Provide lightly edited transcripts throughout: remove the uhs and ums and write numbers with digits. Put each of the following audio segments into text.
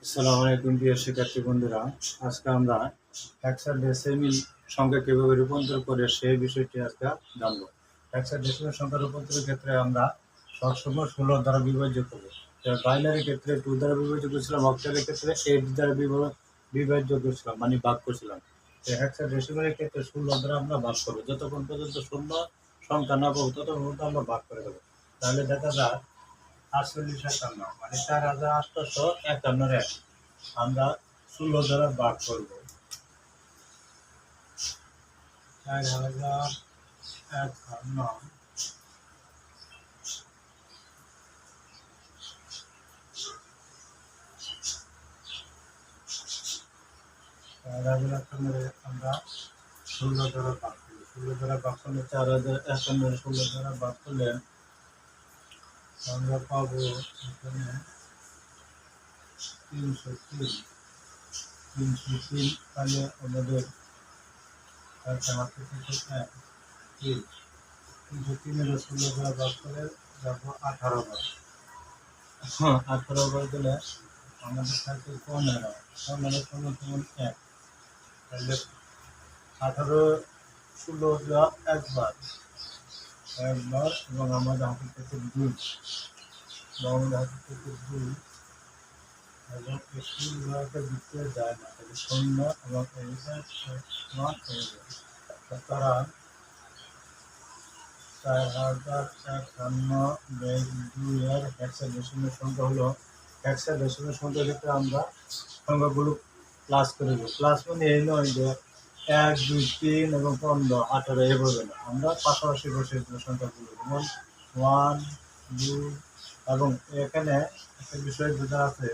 আসসালামু আলাইকুম প্রিয় শিক্ষার্থী বন্ধুরা, আজকে আমরা হেক্সাডেসিমাল সংখ্যা কিভাবে রূপান্তর করে সেই বিষয়টি আজকে জানবো। হেক্সাডেসিমাল সংখ্যা রূপান্তরের ক্ষেত্রে আমরা সবসময় 16 দ্বারা বিভাজ্য করব। বাইনারি ক্ষেত্রে 2 দ্বারা বিভাজ্য করেছিলাম, অক্টালের ক্ষেত্রে 8 দ্বারা বিভাজ্য করেছিলাম, মানে ভাগ করছিলাম। হেক্সাডেসিমালের ক্ষেত্রে 16 দ্বারা আমরা ভাগ করবো। যতক্ষণ পর্যন্ত শূন্য সংখ্যা না পাবো ততক্ষণ পর্যন্ত আমরা ভাগ করে দেবো। তাহলে দেখা যায় 4851, মানে 4851 আমরা 16 দ্বারা ভাগ করবো। 4051 আমরা 16 দ্বারা ভাগ করবো। 16 দ্বারা ভাগ করলে 4051 16 দ্বারা ভাগ করলে আমরা পাবো এখানে 303। তাহলে আমাদের 303 16 দ্বারা ভাগ করে যাবো 18 বার। 18 বার গেলে আমাদের থাকে 15 সমান 1। তাহলে 18 16 একবার এবং আমাদের হাতের থেকে 2 এবং এই 3 ভিতরে যায় না, তাহলে 0 এবং সমান হয়ে যায়। সুতরাং 4051/2 এর হেক্সাডেসিমাল সংখ্যা হলো, হেক্সাডেসিমাল সংখ্যার ক্ষেত্রে আমরা সংখ্যাগুলো প্লাস করে দেবো। প্লাস মানে এই নয় যে 1 2 3 এবং 15 18 এভাবে না, আমরা পাশাপাশি বসে সংখ্যাগুলো, যেমন 1 2 এবং এখানে একটা বিষয় যেটা আছে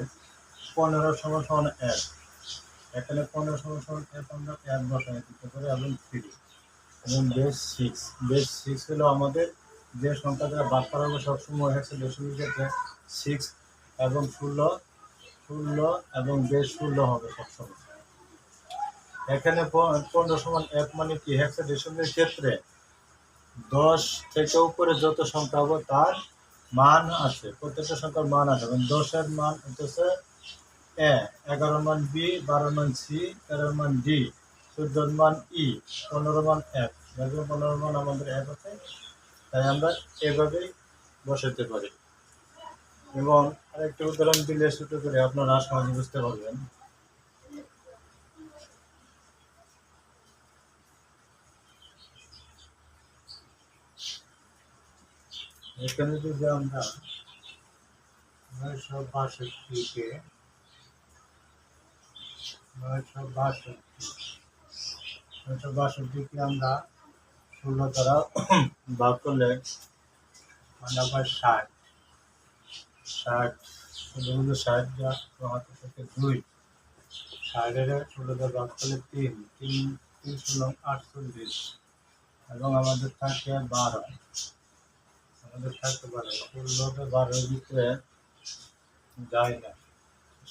15 সমান 1, এখানে 15 সমান 1 আমরা 1 বসাই দিতে পারি, এবং 3 এবং বেস 6 হলো আমাদের যে সংখ্যা দ্বারা ভাগ করা হবে সবসময় হেক্সাডেসিমাল ক্ষেত্রে 6 এবং 16 এবং বেস 16 হবে সবসময়। এখানে 15 সমান 1 মানে কি, হেক্সাডেসিমালের ক্ষেত্রে 10 থেকে উপরে যত সংখ্যা হবে তার মান আছে, প্রত্যেকটা সংখ্যার মান আছে। এবং 10-এর মান হচ্ছে এ, 11-এর মান বি, 12-এর মান সি, 13-এর মান ডি, 14-এর মান ই, 15-এর মান এফ। 15-এর মান আমাদের এফ আছে, তাই আমরা এভাবেই বসাতে পারি। এবং আরেকটি উদাহরণ দিলে ছোট করে আপনারা সহজে বুঝতে পারবেন। এখানে যদি আমরা 962কে 962কে আমরা 16 দ্বারা ভাগ করলে আমরা পাই 60। 60 যা হাতের থেকে 2, 60-এর 16 দ্বারা ভাগ করলে 3 16 48 এবং আমাদের থাকে 12। আমাদের থাকতে পারে 16-কে 12-এর ভিতরে যায় না,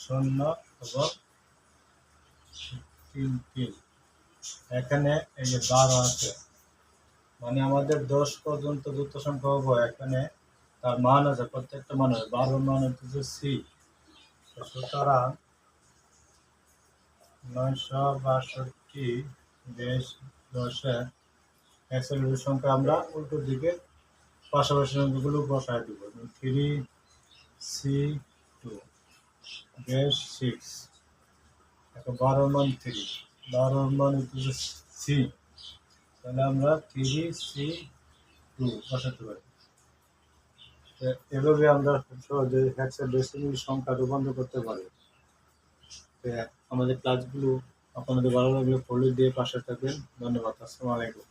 0 এবং 3। এখানে এই যে 12 আছে, মানে আমাদের 10 পর্যন্ত যত সংখ্যা হবো এখানে তার মান আছে, প্রত্যেকটা মান আছে। 12 মান হচ্ছে সি। সুতরাং 962 বেশ 10-এর হেক্সাডেসিমাল সংখ্যা আমরা উল্টো দিকে পাশাপাশি সংখ্যাগুলো বসায় দিব। 3C2 বেশ 6, এখন 12 মান 3, 12 মান হচ্ছে সি, তাহলে আমরা 3C2 বসাতে পারি। এভাবে আমরা খুব সহজে হেক্সাডেসিমাল সংখ্যা রূপান্তর করতে পারি। আমাদের ক্লাসগুলো আপনাদের ভালো লাগলে ফলো দিয়ে পাশে থাকবেন। ধন্যবাদ। আসসালামু আলাইকুম।